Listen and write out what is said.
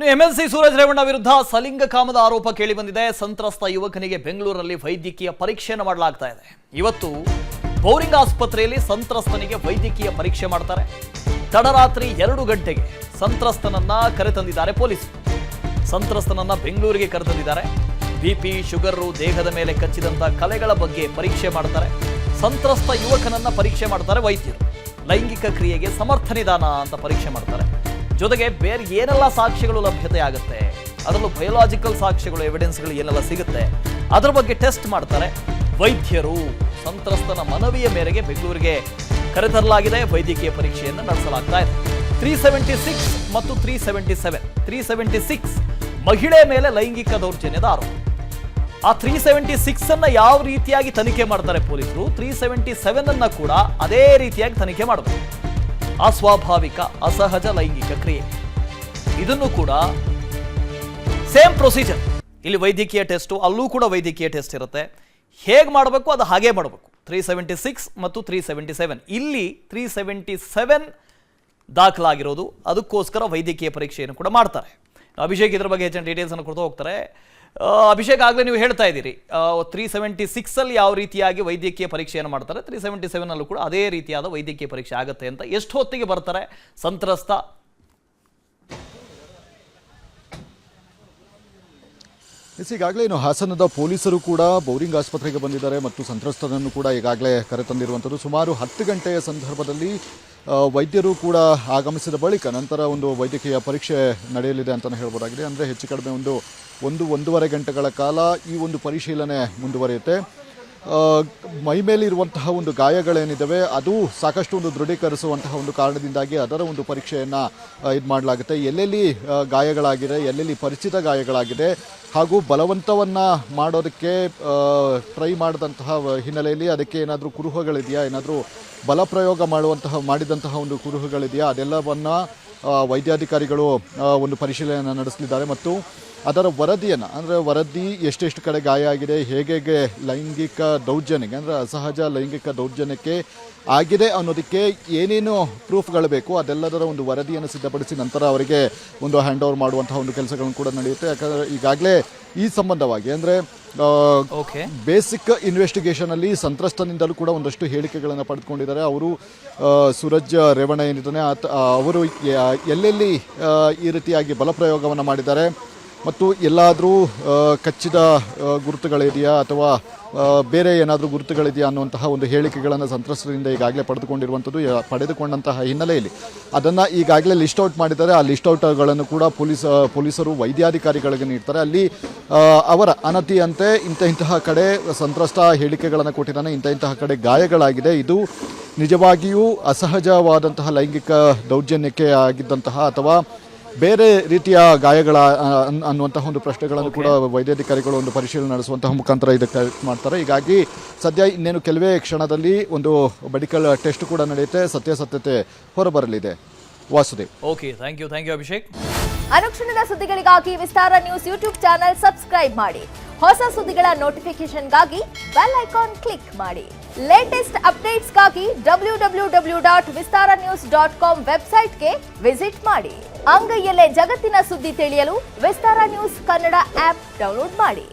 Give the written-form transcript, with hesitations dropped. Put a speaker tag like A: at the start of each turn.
A: ಇನ್ನು ಎಂಎಲ್ಸಿ ಸೂರಜ್ ರೇವಣ್ಣ ವಿರುದ್ಧ ಸಲಿಂಗಕಾಮದ ಆರೋಪ ಕೇಳಿಬಂದಿದೆ. ಸಂತ್ರಸ್ತ ಯುವಕನಿಗೆ ಬೆಂಗಳೂರಲ್ಲಿ ವೈದ್ಯಕೀಯ ಪರೀಕ್ಷೆಯನ್ನು ಮಾಡಲಾಗ್ತಾ ಇದೆ. ಇವತ್ತು ಬೌರಿಂಗ್ ಆಸ್ಪತ್ರೆಯಲ್ಲಿ ಸಂತ್ರಸ್ತನಿಗೆ ವೈದ್ಯಕೀಯ ಪರೀಕ್ಷೆ ಮಾಡ್ತಾರೆ. ತಡರಾತ್ರಿ 2 ಗಂಟೆಗೆ ಸಂತ್ರಸ್ತನನ್ನ ಕರೆತಂದಿದ್ದಾರೆ ಪೊಲೀಸರು. ಸಂತ್ರಸ್ತನನ್ನ ಬೆಂಗಳೂರಿಗೆ ಕರೆತಂದಿದ್ದಾರೆ. ಬಿಪಿ, ಶುಗರ್, ದೇಹದ ಮೇಲೆ ಕಚ್ಚಿದಂತ ಕಲೆಗಳ ಬಗ್ಗೆ ಪರೀಕ್ಷೆ ಮಾಡ್ತಾರೆ. ಸಂತ್ರಸ್ತ ಯುವಕನನ್ನ ಪರೀಕ್ಷೆ ಮಾಡ್ತಾರೆ ವೈದ್ಯರು. ಲೈಂಗಿಕ ಕ್ರಿಯೆಗೆ ಸಮರ್ಥನಿದಾನ ಅಂತ ಪರೀಕ್ಷೆ ಮಾಡ್ತಾರೆ. ಜೊತೆಗೆ ಬೇರೆ ಏನೆಲ್ಲ ಸಾಕ್ಷ್ಯಗಳು ಲಭ್ಯತೆ ಆಗುತ್ತೆ, ಅದರಲ್ಲೂ ಬಯೋಲಾಜಿಕಲ್ ಸಾಕ್ಷ್ಯಗಳು, ಎವಿಡೆನ್ಸ್ಗಳು ಏನೆಲ್ಲ ಸಿಗುತ್ತೆ ಅದರ ಬಗ್ಗೆ ಟೆಸ್ಟ್ ಮಾಡ್ತಾರೆ ವೈದ್ಯರು. ಸಂತ್ರಸ್ತನ ಮನವಿಯ ಮೇರೆಗೆ ಬೆಂಗಳೂರಿಗೆ ಕರೆತರಲಾಗಿದೆ. ವೈದ್ಯಕೀಯ ಪರೀಕ್ಷೆಯನ್ನು ನಡೆಸಲಾಗ್ತಾ ಇದೆ. 376 ಮತ್ತು 377. 376 ಮಹಿಳೆ ಮೇಲೆ ಲೈಂಗಿಕ ದೌರ್ಜನ್ಯದ ಆರೋಪ. ಆ 376 ಅನ್ನ ಯಾವ ರೀತಿಯಾಗಿ ತನಿಖೆ ಮಾಡ್ತಾರೆ ಪೊಲೀಸರು, 377 ಅನ್ನ ಕೂಡ ಅದೇ ರೀತಿಯಾಗಿ ತನಿಖೆ ಮಾಡಬೇಕು. ಅಸ್ವಾಭಾವಿಕ ಅಸಹಜ ಲೈಂಗಿಕ ಕ್ರಿಯೆ, ಇದನ್ನು ಕೂಡ ಸೇಮ್ ಪ್ರೊಸೀಜರ್. ಇಲ್ಲಿ ವೈದ್ಯಕೀಯ ಟೆಸ್ಟ್, ಅಲ್ಲೂ ಕೂಡ ವೈದ್ಯಕೀಯ ಟೆಸ್ಟ್ ಇರುತ್ತೆ. ಹೇಗೆ ಮಾಡಬೇಕು ಅದು ಹಾಗೇ ಮಾಡಬೇಕು. 376 ಮತ್ತು 377. ಇಲ್ಲಿ 377 ದಾಖಲಾಗಿರೋದು, ಅದಕ್ಕೋಸ್ಕರ ವೈದ್ಯಕೀಯ ಪರೀಕ್ಷೆಯನ್ನು ಕೂಡ ಮಾಡ್ತಾರೆ. ಅಭಿಷೇಕ್ ಇದ್ರ ಬಗ್ಗೆ ಹೆಚ್ಚಿನ ಡೀಟೇಲ್ಸ್ ಅನ್ನು ಕೊಡ್ತಾ ಹೋಗ್ತಾರೆ. ಅಭಿಷೇಕ್, ಆಗಲೇ ನೀವು ಹೇಳ್ತಾ ಇದ್ದೀರಿ 376 ಅಲ್ಲಿ ಯಾವ ರೀತಿಯಾಗಿ ವೈದ್ಯಕೀಯ ಪರೀಕ್ಷೆಯನ್ನು ಮಾಡ್ತಾರೆ, 377 ಅಲ್ಲೂ ಕೂಡ ಅದೇ ರೀತಿಯಾದ ವೈದ್ಯಕೀಯ ಪರೀಕ್ಷೆ ಆಗುತ್ತೆ ಅಂತ. ಎಷ್ಟು ಹೊತ್ತಿಗೆ ಬರ್ತಾರೆ ಸಂತ್ರಸ್ತ?
B: ಈಗಾಗಲೇ ಹಾಸನದ ಪೊಲೀಸರು ಕೂಡ ಬೌರಿಂಗ್ ಆಸ್ಪತ್ರೆಗೆ ಬಂದಿದ್ದಾರೆ ಮತ್ತು ಸಂತ್ರಸ್ತರನ್ನು ಕೂಡ ಈಗಾಗಲೇ ಕರೆತಂದಿರುವಂಥದ್ದು. ಸುಮಾರು 10 ಗಂಟೆಯ ಸಂದರ್ಭದಲ್ಲಿ ವೈದ್ಯರು ಕೂಡ ಆಗಮಿಸಿದ ಬಳಿಕ ನಂತರ ಒಂದು ವೈದ್ಯಕೀಯ ಪರೀಕ್ಷೆ ನಡೆಯಲಿದೆ ಅಂತಲೇ ಹೇಳ್ಬೋದಾಗಿದೆ. ಅಂದರೆ ಹೆಚ್ಚು ಕಡಿಮೆ ಒಂದೂವರೆ ಗಂಟೆಗಳ ಕಾಲ ಈ ಒಂದು ಪರಿಶೀಲನೆ ಮುಂದುವರಿಯುತ್ತೆ. ಮೈ ಮೇಲಿರುವಂತಹ ಒಂದು ಗಾಯಗಳೇನಿದ್ದಾವೆ ಅದು ಸಾಕಷ್ಟು ಒಂದು ದೃಢೀಕರಿಸುವಂತಹ ಒಂದು ಕಾರಣದಿಂದಾಗಿ ಅದರ ಒಂದು ಪರೀಕ್ಷೆಯನ್ನು ಇದು ಮಾಡಲಾಗುತ್ತೆ. ಎಲ್ಲೆಲ್ಲಿ ಗಾಯಗಳಾಗಿದೆ, ಎಲ್ಲೆಲ್ಲಿ ಪರಿಚಿತ ಗಾಯಗಳಾಗಿದೆ ಹಾಗೂ ಬಲವಂತವನ್ನು ಮಾಡೋದಕ್ಕೆ ಟ್ರೈ ಮಾಡಿದಂತಹ ಹಿನ್ನೆಲೆಯಲ್ಲಿ ಅದಕ್ಕೆ ಏನಾದರೂ ಕುರುಹುಗಳಿದೆಯಾ, ಏನಾದರೂ ಬಲಪ್ರಯೋಗ ಮಾಡಿದಂತಹ ಒಂದು ಕುರುಹುಗಳಿದೆಯಾ, ಅದೆಲ್ಲವನ್ನು ವೈದ್ಯಾಧಿಕಾರಿಗಳು ಒಂದು ಪರಿಶೀಲನೆಯನ್ನು ನಡೆಸಲಿದ್ದಾರೆ. ಮತ್ತು ಅದರ ವರದಿಯನ್ನು, ಅಂದರೆ ವರದಿ ಎಷ್ಟೆಷ್ಟು ಕಡೆ ಗಾಯ ಆಗಿದೆ, ಹೇಗೆ ಲೈಂಗಿಕ ದೌರ್ಜನ್ಯಕ್ಕೆ, ಅಂದರೆ ಅಸಹಜ ಲೈಂಗಿಕ ದೌರ್ಜನ್ಯಕ್ಕೆ ಆಗಿದೆ ಅನ್ನೋದಕ್ಕೆ ಏನೇನು ಪ್ರೂಫ್ಗಳು ಬೇಕು ಅದೆಲ್ಲದರ ಒಂದು ವರದಿಯನ್ನು ಸಿದ್ಧಪಡಿಸಿ ನಂತರ ಅವರಿಗೆ ಒಂದು ಹ್ಯಾಂಡ್ ಓವರ್ ಮಾಡುವಂತಹ ಒಂದು ಕೆಲಸಗಳನ್ನು ಕೂಡ ನಡೆಯುತ್ತೆ. ಯಾಕಂದರೆ ಈಗಾಗಲೇ ಈ ಸಂಬಂಧವಾಗಿ ಅಂದರೆ ಬೇಸಿಕ್ ಇನ್ವೆಸ್ಟಿಗೇಷನಲ್ಲಿ ಸಂತ್ರಸ್ತನಿಂದಲೂ ಕೂಡ ಒಂದಷ್ಟು ಹೇಳಿಕೆಗಳನ್ನು ಪಡೆದುಕೊಂಡಿದ್ದಾರೆ. ಅವರು ಸೂರಜ್ ರೇವಣ್ಣ ಏನಿದ್ದಾನೆ ಅವರು ಎಲ್ಲೆಲ್ಲಿ ಈ ರೀತಿಯಾಗಿ ಬಲಪ್ರಯೋಗವನ್ನು ಮಾಡಿದ್ದಾರೆ ಮತ್ತು ಎಲ್ಲಾದರೂ ಕಚ್ಚಿದ ಗುರುತುಗಳಿದೆಯಾ ಅಥವಾ ಬೇರೆ ಏನಾದರೂ ಗುರುತುಗಳಿದೆಯಾ ಅನ್ನುವಂತಹ ಒಂದು ಹೇಳಿಕೆಗಳನ್ನು ಸಂತ್ರಸ್ತರಿಂದ ಈಗಾಗಲೇ ಪಡೆದುಕೊಂಡಂತಹ ಹಿನ್ನೆಲೆಯಲ್ಲಿ ಅದನ್ನು ಈಗಾಗಲೇ ಲಿಸ್ಟ್ ಔಟ್ ಮಾಡಿದ್ದಾರೆ. ಆ ಲಿಸ್ಟ್ ಔಟ್ಗಳನ್ನು ಕೂಡ ಪೊಲೀಸರು ವೈದ್ಯಾಧಿಕಾರಿಗಳಿಗೆ ನೀಡ್ತಾರೆ. ಅಲ್ಲಿ ಅವರ ಅನತಿಯಂತೆ ಇಂತಹ ಕಡೆ ಸಂತ್ರಸ್ತ ಹೇಳಿಕೆಗಳನ್ನು ಕೊಟ್ಟಿದ್ದಾನೆ, ಇಂತಹ ಕಡೆ ಗಾಯಗಳಾಗಿದೆ, ಇದು ನಿಜವಾಗಿಯೂ ಅಸಹಜವಾದಂತಹ ಲೈಂಗಿಕ ದೌರ್ಜನ್ಯಕ್ಕೆ ಆಗಿದ್ದಂತಹ ಅಥವಾ ಬೇರೆ ರೀತಿಯ ಗಾಯಗಳ ಅನ್ನುವಂತಹ ಒಂದು ಪ್ರಶ್ನೆಗಳನ್ನು ಕೂಡ ವೈದ್ಯಾಧಿಕಾರಿಗಳು ಒಂದು ಪರಿಶೀಲನೆ ನಡೆಸುವಂತಹ ಮುಖಾಂತರ ಇದಕ್ಕೆ ಮಾಡ್ತಾರೆ. ಹೀಗಾಗಿ ಸದ್ಯ ಇನ್ನೇನು ಕೆಲವೇ ಕ್ಷಣದಲ್ಲಿ ಒಂದು ಮೆಡಿಕಲ್ ಟೆಸ್ಟ್ ಕೂಡ ನಡೆಯುತ್ತೆ, ಸತ್ಯಾಸತ್ಯತೆ ಹೊರಬರಲಿದೆ. Vasudev.
A: Okay, thank you Abhishek.
C: ಅನುಕ್ಷಣದ ಸುದ್ದಿಗಳಿಗಾಗಿ Vistara news YouTube channel subscribe ಮಾಡಿ. ಹೊಸ ಸುದ್ದಿಗಳ ನೋಟಿಫಿಕೇಶನ್ಗಾಗಿ ಬೆಲ್ ಐಕಾನ್ ಕ್ಲಿಕ್ ಮಾಡಿ. ಲೇಟೆಸ್ಟ್ ಅಪ್ಡೇಟ್ಸ್ಗಾಗಿ www.vistaranews.com ವೆಬ್ಸೈಟ್ಗೆ ವಿಸಿಟ್ ಮಾಡಿ. ಅಂಗೈಯಲ್ಲೇ ಜಗತ್ತಿನ ಸುದ್ದಿ ತಿಳಿಯಲು Vistara news Kannada app download ಮಾಡಿ.